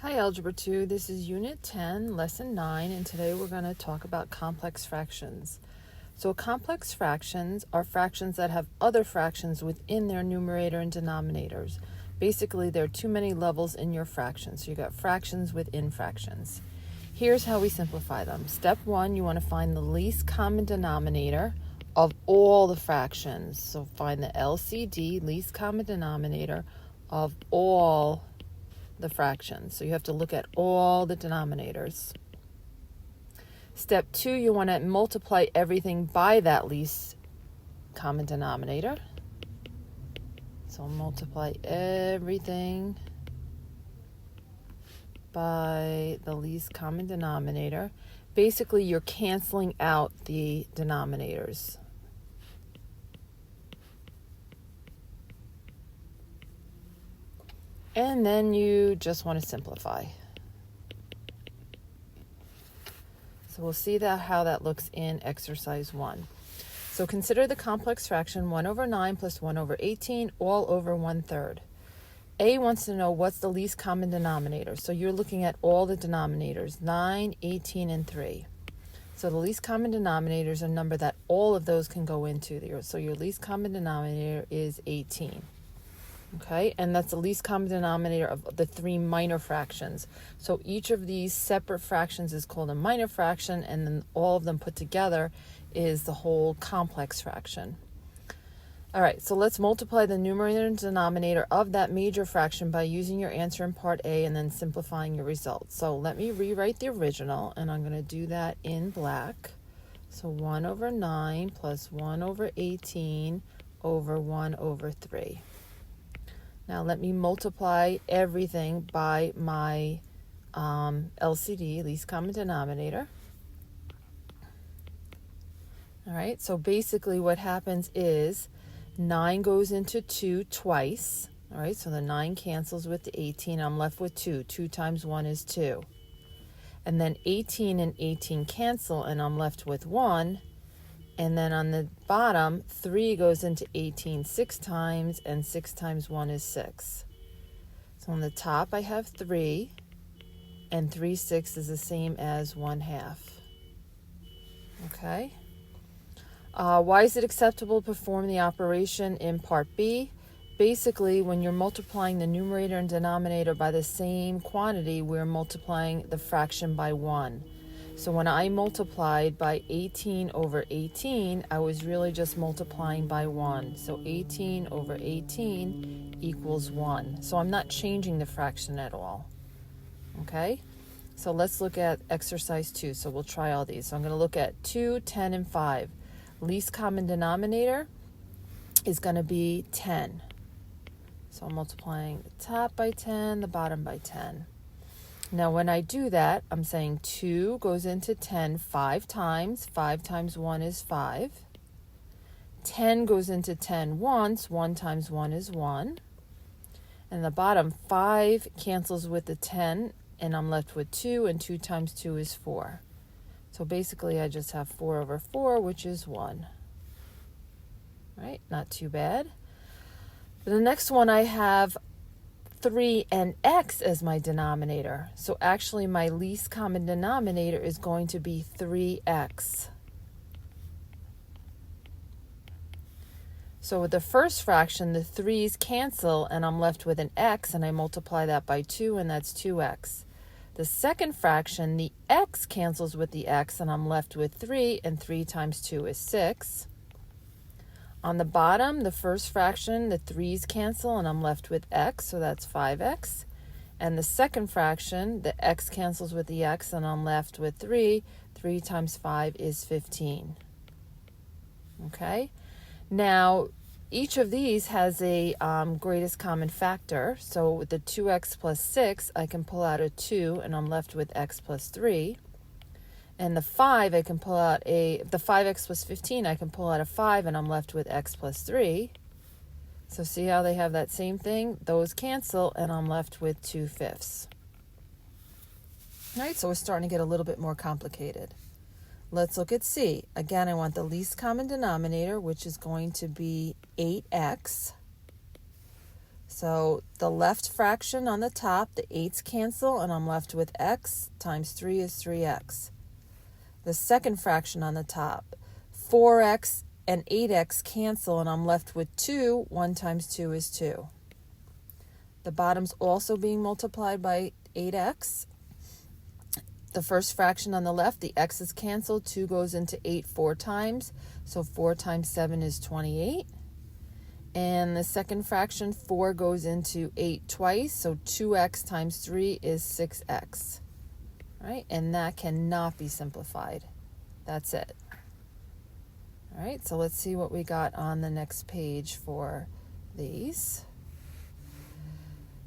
Hi Algebra 2, this is Unit 10, Lesson 9, and today we're going to talk about complex fractions. So complex fractions are fractions that have other fractions within their numerator and denominators. Basically, there are too many levels in your fraction, so you got fractions within fractions. Here's how we simplify them. Step 1, you want to find the least common denominator of all the fractions. So find the LCD, least common denominator, of all the fractions. So you have to look at all the denominators. Step 2, you want to multiply everything by that least common denominator. So multiply everything by the least common denominator. Basically, you're canceling out the denominators. And then you just want to simplify. So we'll see how that looks in exercise 1. So consider the complex fraction 1 over 9 plus 1 over 18 all over 1/3. A wants to know what's the least common denominator. So you're looking at all the denominators, 9, 18, and 3. So the least common denominator is a number that all of those can go into. So your least common denominator is 18. Okay, and that's the least common denominator of the 3 minor fractions. So each of these separate fractions is called a minor fraction, and then all of them put together is the whole complex fraction. All right, so let's multiply the numerator and denominator of that major fraction by using your answer in part A and then simplifying your results. So let me rewrite the original, and I'm going to do that in black. So 1 over 9 plus 1 over 18 over 1 over 3. Now let me multiply everything by my LCD, least common denominator. All right, so basically what happens is 9 goes into 2 twice. All right, so the 9 cancels with the 18. I'm left with 2. 2 times 1 is 2. And then 18 and 18 cancel, and I'm left with 1. And then on the bottom, 3 goes into 18 6 times, and 6 times 1 is 6. So on the top, I have 3, and 3/6 is the same as 1/2. Okay? Why is it acceptable to perform the operation in part B? Basically, when you're multiplying the numerator and denominator by the same quantity, we're multiplying the fraction by 1. So when I multiplied by 18 over 18, I was really just multiplying by 1. So 18 over 18 equals 1. So I'm not changing the fraction at all. Okay? So let's look at exercise 2. So we'll try all these. So I'm going to look at 2, 10, and 5. Least common denominator is going to be 10. So I'm multiplying the top by 10, the bottom by 10. Now, when I do that, I'm saying 2 goes into 10 5 times. 5 times 1 is 5. 10 goes into 10 once. 1 times 1 is 1. And the bottom, 5 cancels with the 10, and I'm left with 2, and 2 times 2 is 4. So basically, I just have 4 over 4, which is 1. Right? Not too bad. The next one, I have 3 and x as my denominator. So actually my least common denominator is going to be 3x. So with the first fraction, the 3's cancel, and I'm left with an x, and I multiply that by 2, and that's 2x. The second fraction, the x cancels with the x, and I'm left with 3, and 3 times 2 is 6. On the bottom, the first fraction, the 3's cancel, and I'm left with x, so that's 5x. And the second fraction, the x cancels with the x, and I'm left with 3. 3 times 5 is 15. Okay? Now, each of these has a greatest common factor. So with the 2x plus 6, I can pull out a 2, and I'm left with x plus 3. And the 5, I can pull out the 5x plus 15, I can pull out a 5, and I'm left with x plus 3. So see how they have that same thing? Those cancel, and I'm left with 2/5. All right, so we're starting to get a little bit more complicated. Let's look at C. Again, I want the least common denominator, which is going to be 8x. So the left fraction on the top, the 8's cancel, and I'm left with x times 3 is 3x. The second fraction on the top, 4x and 8x cancel, and I'm left with 2. 1 times 2 is 2. The bottom's also being multiplied by 8x. The first fraction on the left, the x is canceled. 2 goes into 8 4 times. So 4 times 7 is 28. And the second fraction, 4 goes into 8 twice. So 2x times 3 is 6x. All right? And that cannot be simplified. That's it. All right, so let's see what we got on the next page for these.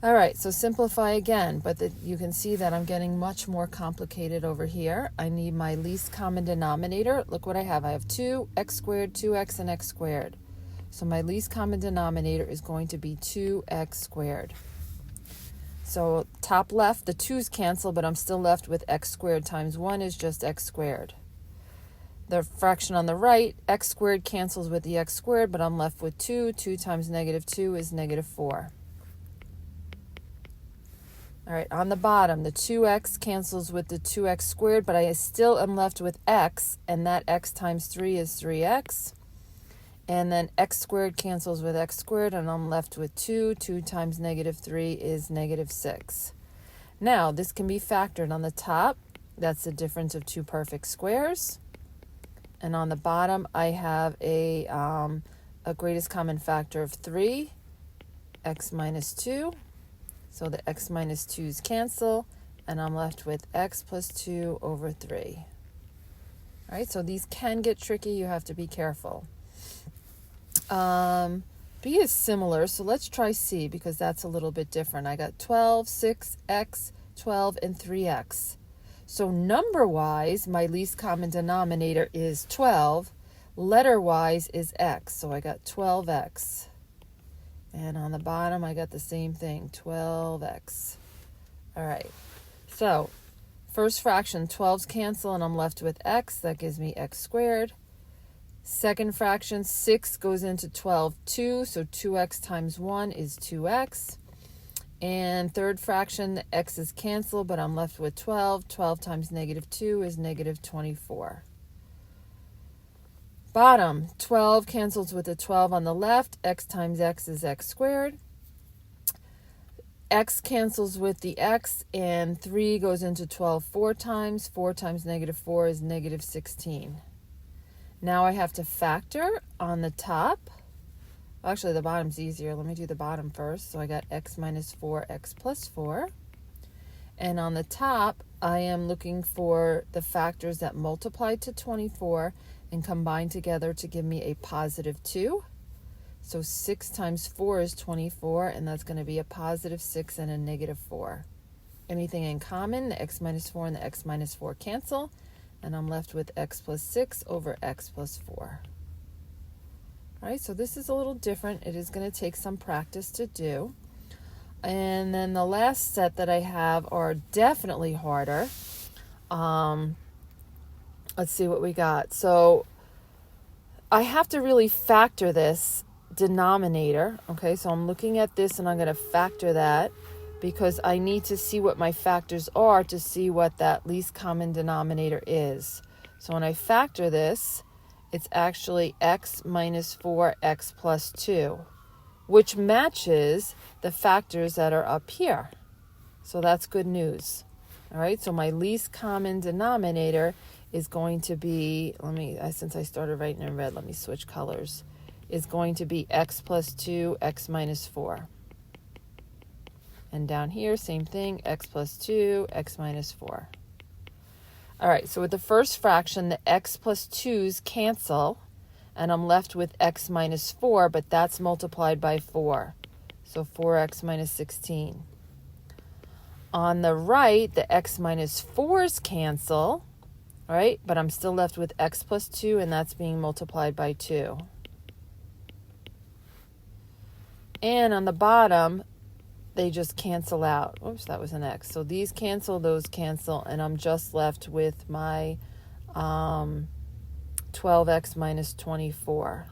All right, so simplify again, but you can see that I'm getting much more complicated over here. I need my least common denominator. Look what I have. I have 2x squared, 2x, and x squared. So my least common denominator is going to be 2x squared. So top left, the 2's cancel, but I'm still left with x squared times 1 is just x squared. The fraction on the right, x squared cancels with the x squared, but I'm left with 2. 2 times negative 2 is negative 4. All right, on the bottom, the 2x cancels with the 2x squared, but I still am left with x, and that x times 3 is 3x. And then x squared cancels with x squared, and I'm left with 2. 2 times negative 3 is negative 6. Now, this can be factored on the top. That's the difference of two perfect squares. And on the bottom, I have a greatest common factor of 3, x minus 2. So the x minus 2's cancel, and I'm left with x plus 2 over 3. All right, so these can get tricky. You have to be careful. B is similar, so let's try C because that's a little bit different. I got 12, 6, x, 12, and 3x. So number-wise, my least common denominator is 12. Letter-wise is x, so I got 12x. And on the bottom, I got the same thing, 12x. All right, so first fraction, 12's cancel, and I'm left with x. That gives me x squared. Second fraction, 6 goes into 12, 2, so 2x times 1 is 2x. And third fraction, the x's cancel, but I'm left with 12. 12 times negative 2 is negative 24. Bottom, 12 cancels with the 12 on the left. X times x is x squared. X cancels with the x, and 3 goes into 12 4 times. 4 times negative 4 is negative 16. Now I have to factor on the top. Actually, the bottom's easier. Let me do the bottom first. So I got x minus 4, x plus 4. And on the top, I am looking for the factors that multiply to 24 and combine together to give me a positive 2. So 6 times 4 is 24, and that's going to be a positive 6 and a negative 4. Anything in common, the x minus 4 and the x minus 4 cancel, and I'm left with x plus 6 over x plus 4. All right, so this is a little different. It is going to take some practice to do. And then the last set that I have are definitely harder. Let's see what we got. So I have to really factor this denominator. Okay, so I'm looking at this and I'm going to factor that because I need to see what my factors are to see what that least common denominator is. So when I factor this, it's actually x minus 4x plus 2, which matches the factors that are up here. So that's good news. All right, so my least common denominator is going to be, since I started writing in red, let me switch colors, is going to be x plus 2, x minus 4. And down here, same thing, x plus 2, x minus 4. All right, so with the first fraction, the x plus 2's cancel, and I'm left with x minus 4, but that's multiplied by 4. So 4x minus 16. On the right, the x minus 4's cancel, all right, but I'm still left with x plus 2, and that's being multiplied by 2. And on the bottom, they just cancel out. Oops, that was an x. So these cancel, those cancel, and I'm just left with my 12x minus 24.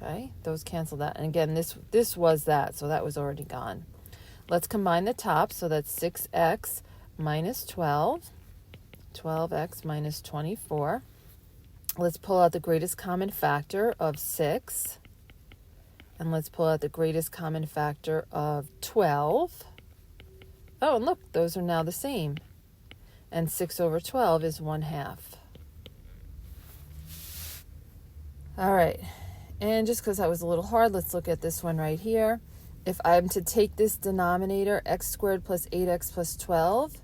Okay, those cancel that. And again, this was that, so that was already gone. Let's combine the top, so that's 6x minus 12, 12x minus 24. Let's pull out the greatest common factor of 6, and let's pull out the greatest common factor of 12. Oh, and look, those are now the same. And 6 over 12 is 1/2. All right, and just because that was a little hard, let's look at this one right here. If I'm to take this denominator, x squared plus 8x plus 12,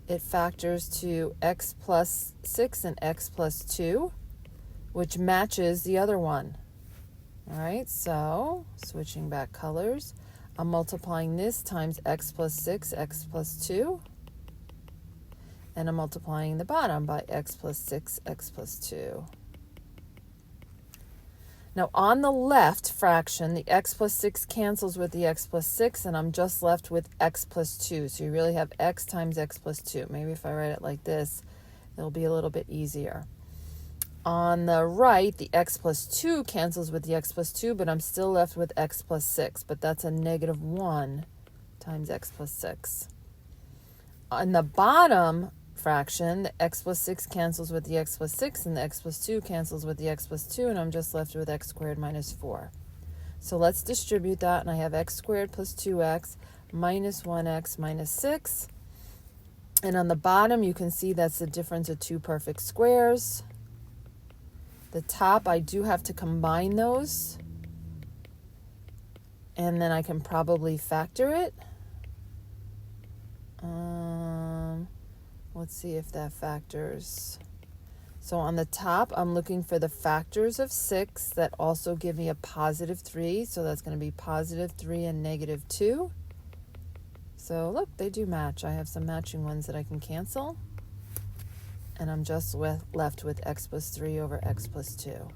it factors to x plus 6 and x plus 2, which matches the other one. All right, so switching back colors, I'm multiplying this times x plus 6, x plus 2, and I'm multiplying the bottom by x plus 6, x plus 2. Now on the left fraction, the x plus 6 cancels with the x plus 6, and I'm just left with x plus 2. So you really have x times x plus 2. Maybe if I write it like this, it'll be a little bit easier. On the right, the x plus 2 cancels with the x plus 2, but I'm still left with x plus 6. But that's a negative 1 times x plus 6. On the bottom fraction, the x plus 6 cancels with the x plus 6, and the x plus 2 cancels with the x plus 2, and I'm just left with x squared minus 4. So let's distribute that, and I have x squared plus 2x minus 1x minus 6. And on the bottom, you can see that's the difference of two perfect squares. The top, I do have to combine those, and then I can probably factor it. Let's see if that factors. So on the top, I'm looking for the factors of 6 that also give me a positive 3. So that's going to be positive 3 and negative 2. So look, they do match. I have some matching ones that I can cancel. And I'm just left with x plus 3 over x plus 2.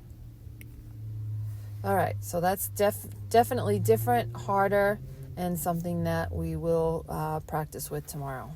All right, so that's definitely different, harder, and something that we will practice with tomorrow.